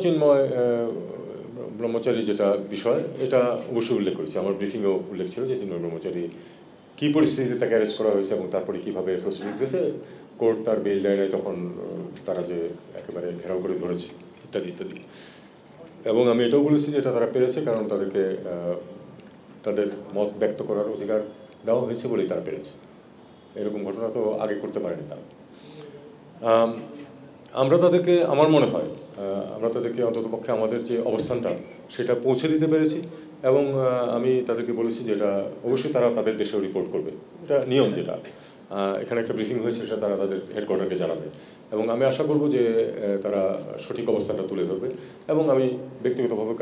চিন্ময় ব্রহ্মচারী যেটা বিষয় এটা অবশ্যই উল্লেখ করেছে, আমার ব্রিফিংয়েও উল্লেখ ছিল যে চিন্ময় ব্রহ্মচারী কী পরিস্থিতিতে তাকে অ্যারেস্ট করা হয়েছে এবং তারপরে কীভাবে প্রসিডিংস হয়েছে, কোর্ট তার বেল দেয় নাই তখন তারা যে একেবারে ঘেরাও করে ধরেছে ইত্যাদি ইত্যাদি। এবং আমি এটাও বলেছি যে এটা তারা পেরেছে কারণ তাদেরকে তাদের মত ব্যক্ত করার অধিকার দেওয়া হয়েছে বলেই তারা পেরেছে। এরকম ঘটনা তো আগে করতে পারেনি তারা। আমরা তাদেরকে, আমার মনে হয় আমরা তাদেরকে অন্ততপক্ষে আমাদের যে অবস্থানটা সেটা পৌঁছে দিতে পেরেছি এবং আমি তাদেরকে বলেছি যে এটা অবশ্যই তারা তাদের দেশেও রিপোর্ট করবে, এটা নিয়ম যেটা এখানে একটা ব্রিফিং হয়েছে সেটা তারা তাদের হেডকোয়ার্টারকে জানাবে এবং আমি আশা করব যে তারা সঠিক অবস্থানটা তুলে ধরবে। এবং আমি ব্যক্তিগতভাবে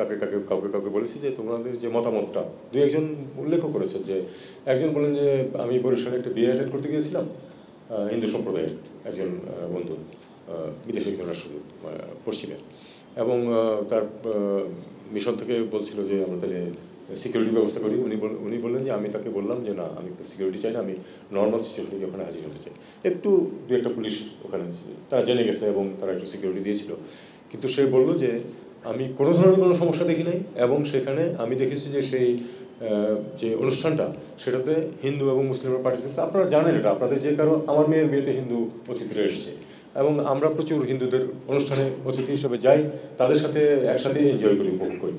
কাউকে বলেছি যে তোমাদের যে মতামতটা, দু একজন উল্লেখও করেছেন যে একজন বলেন যে আমি বরিশালে একটা বিয়ে অ্যাটেন্ড করতে গিয়েছিলাম হিন্দু সম্প্রদায়ের একজন বন্ধু, বিদেশি একজন রাষ্ট্রদূত পশ্চিমের, এবং তার মিশন থেকে বলছিল যে আমরা তাহলে সিকিউরিটি ব্যবস্থা করি। উনি বললেন যে আমি তাকে বললাম যে না, আমি সিকিউরিটি চাই না, আমি নর্মাল সিচুয়েশনে ওখানে হাজির হতে চাই। একটু দু একটা পুলিশ ওখানে তারা জেনে গেছে এবং তারা একটু সিকিউরিটি দিয়েছিল, কিন্তু সে বলল যে আমি কোনো ধরনের কোনো সমস্যা দেখি নাই এবং সেখানে আমি দেখেছি যে সেই যে অনুষ্ঠানটা সেটাতে হিন্দু এবং মুসলিমরা পার্টিসিপেট। আপনারা জানেন এটা, আপনাদের যে কারো আমার মেয়ের বিয়েতে হিন্দু অতিথিরা এসছে এবং আমরা প্রচুর হিন্দুদের অনুষ্ঠানে অতিথি হিসেবে যাই, তাদের সাথে একসাথে এনজয় করি, উপভোগ করি।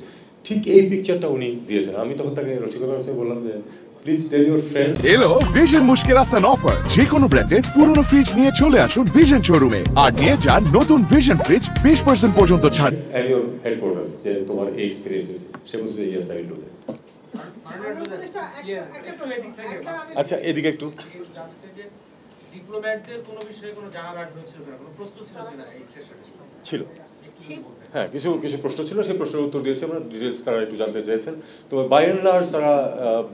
ঠিক এই পিকচারটা উনি দিয়েছেন। আমি তখন তাকে রসিকতার কাছে বললাম যে প্লিজ টেল ইউর ফ্রেন্ড। এলো ভিশন মুশকিল আসান অফার, যে কোনো ব্র্যান্ডের পুরনো ফ্রিজ নিয়ে চলে আসুন ভিশন শোরুমে আর নিয়ে যান নতুন ভিশন ফ্রিজ 20% পর্যন্ত ছাড়। এন্ড ইউর হেডকোয়ার্টার্স, যে তোমার এই এক্সপেরিয়েন্স সে বলছে yes I will do that. আচ্ছা এদিকে একটু ডিপ্লোম্যাটদের কোনো বিষয়ে কোনো জানার আগ্রহ ছিল কিনা, কোনো প্রশ্ন ছিল কিনা এই সেশনে? ছিল, হ্যাঁ কিছু প্রশ্ন ছিল, সেই প্রশ্নের উত্তর দিয়েছি আমরা, ডিটেলস তারা একটু জানতে চাইছেন। তো বাই অ্যান্ড লার্জ তারা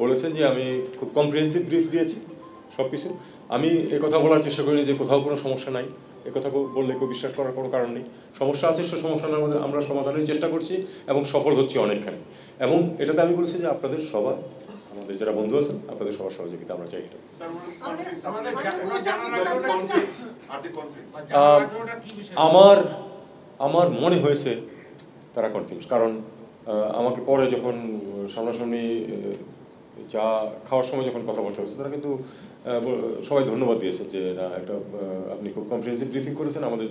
বলেছেন যে আমি খুব কম্প্রিহেন্সিভ ব্রিফ দিয়েছি সব কিছু। আমি কথা বলার চেষ্টা করিনি যে কোথাও কোনো সমস্যা নাই, কথা বললে কেউ বিশ্বাস করার কোনো কারণ নেই। সমস্যা আছে, সে সমস্যার মধ্যে আমরা সমাধানের চেষ্টা করছি এবং সফল হচ্ছি অনেকখানি। এবং এটাতে আমি বলেছি যে আপনাদের সবার, আমাদের যারা বন্ধু আছেন আপনাদের সবার সহযোগিতা আমরা চাই। এটা আমার মনে হয়েছে তারা কনফিউজ, কারণ আমাকে পরে যখন সামনাসামনি চা খাওয়ার সময় যখন কথা বলতে হচ্ছে তারা কিন্তু সবাই ধন্যবাদ দিয়েছেন যে না একটা আপনি খুব কম্প্রিহেন্সিভ ব্রিফিং করেছেন, আমাদের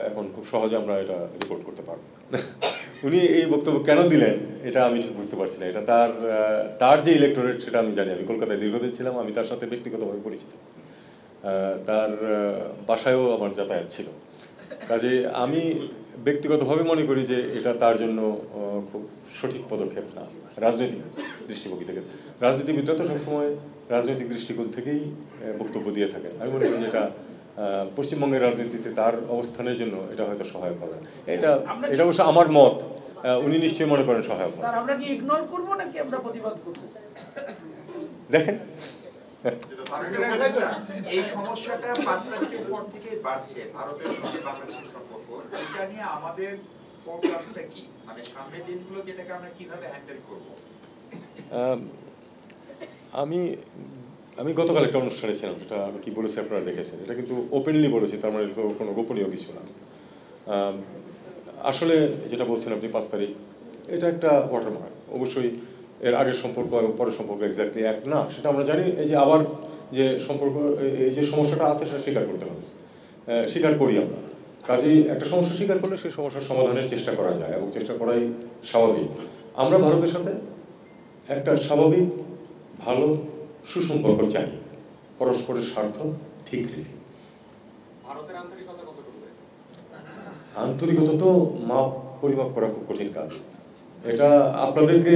এখন খুব সহজে আমরা এটা রিপোর্ট করতে পারব। উনি এই বক্তব্য কেন দিলেন এটা আমি ঠিক বুঝতে পারছি না। এটা তার যে ইলেকটোরেট সেটা আমি জানি, আমি কলকাতায় দীর্ঘদিন ছিলাম, আমি তার সাথে ব্যক্তিগতভাবে পরিচিত, তার বাসায়ও আমার যাতায়াত ছিল। কাজে আমি ব্যক্তিগতভাবে মনে করি যে এটা তার জন্য খুব সঠিক পদক্ষেপ না রাজনৈতিক দৃষ্টিভঙ্গি থেকে। রাজনীতিবিদরা তো সবসময় রাজনৈতিক দৃষ্টিকোণ থেকেই বক্তব্য দিয়ে থাকেন। আমি মনে করি যে এটা পশ্চিমবঙ্গের রাজনীতিতে তার অবস্থানের জন্য এটা হয়তো সহায়ক হবে না। এটা অবশ্য আমার মত, উনি নিশ্চয়ই মনে করেন সহায়ক। স্যার আমরা কি ইগনোর করব নাকি আমরা প্রতিবাদ করব? দেখেন এই সমস্যাটা 5 তারিখের পর থেকে বাড়ছে, ভারতের সঙ্গে বাংলাদেশের সম্পর্ক, এটা নিয়ে আমাদের ফোরকাস্টটা কি, মানে সামনের দিনগুলো যেটাকে আমরা কিভাবে হ্যান্ডেল করব? আমি গতকাল একটা অনুষ্ঠানে ছিলাম, সেটা আমি কি বলেছি আপনারা দেখেছেন, এটা কিন্তু ওপেনলি বলেছি, তার মানে তো কোনো গোপনীয় কিছু না। আসলে যেটা বলছেন আপনি 5 তারিখ, এটা একটা ওয়াটারমার্ক। অবশ্যই এর আগের সম্পর্ক এবং পরের সম্পর্ক এক্স্যাক্টলি এক না, সেটা আমরা জানি। এই যে আবার যে সম্পর্ক, এই যে সমস্যাটা আছে সেটা স্বীকার করতে হবে, স্বীকার করি আমরা। কাজেই একটা সমস্যা স্বীকার করলে সেই সমস্যার সমাধানের চেষ্টা করা যায় এবং চেষ্টা করাই স্বাভাবিক। আমরা ভারতের সাথে একটা স্বাভাবিক ভালো সুসম্পর্ক চাই, পরস্পরের স্বার্থ ঠিক রেখে। ভারতের আন্তরিকতা কতটুকু? আন্তরিকতা তো পরিমাপ করা খুব কঠিন কাজ। এটা আপনাদেরকে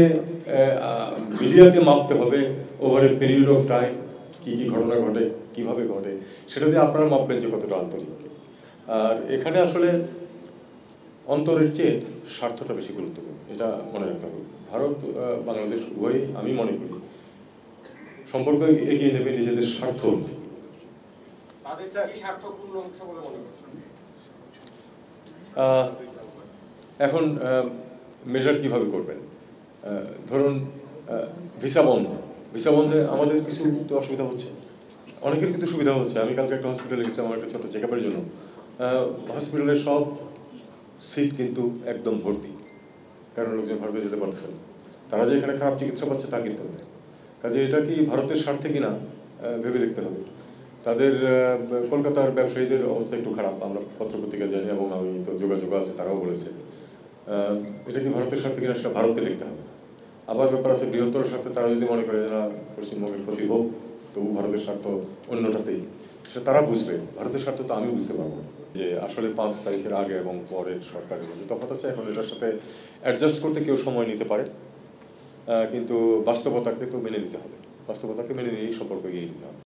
মিডিয়াকে মাপতে হবে over a period of time, কী কী ঘটনা ঘটে, কীভাবে ঘটে, সেটা দিয়ে আপনারা মাপবেন যে কতটা আন্তরিক। আর এখানে আসলে অন্তরের চেয়ে স্বার্থটা বেশি গুরুত্বপূর্ণ, এটা মনে রাখতে হবে। ভারত বাংলাদেশ উভয়ই আমি মনে করি সম্পর্ক এগিয়ে নেবে নিজেদের স্বার্থ। এখন মেজার কিভাবে করবেন? ধরুন ভিসা বন্ধে আমাদের কিছু অসুবিধা হচ্ছে, অনেকের কিন্তু সুবিধা হচ্ছে। আমি কালকে একটা হসপিটালে গেছিলাম আমার একটা ছোট চেক আপের জন্য। হসপিটালের সব সিট কিন্তু একদম ভর্তি, কারণ লোকজন ভারতে যেতে পারতেছে না। তারা যে এখানে খারাপ চিকিৎসা পাচ্ছে তা কিন্তু নয়। কাজে এটা কি ভারতের স্বার্থে কিনা ভেবে দেখতে হবে। তাদের কলকাতার ব্যবসায়ীদের অবস্থা একটু খারাপ, আমরা পত্রপত্রিকা জানি এবং আমি তো যোগাযোগ আছে, তারাও বলেছে এটা কি ভারতের স্বার্থে কিনা সেটা ভারতকে দেখতে হবে। আবার ব্যাপার আছে বৃহত্তর স্বার্থে, তারা যদি মনে করে না পশ্চিমবঙ্গের ক্ষতি হোক তবু ভারতের স্বার্থ অন্যটাতেই, সেটা তারা বুঝবে। ভারতের স্বার্থ তো আমি বুঝতে পারবো না। যে আসলে 5 তারিখের আগে এবং পরের সরকারের মধ্যে তফাৎ আছে, এখন এটার সাথে অ্যাডজাস্ট করতে কেউ সময় নিতে পারে, কিন্তু বাস্তবতাকে তো মেনে নিতে হবে, বাস্তবতাকে মেনে নিয়েই সম্পর্ক এগিয়ে নিতে হবে।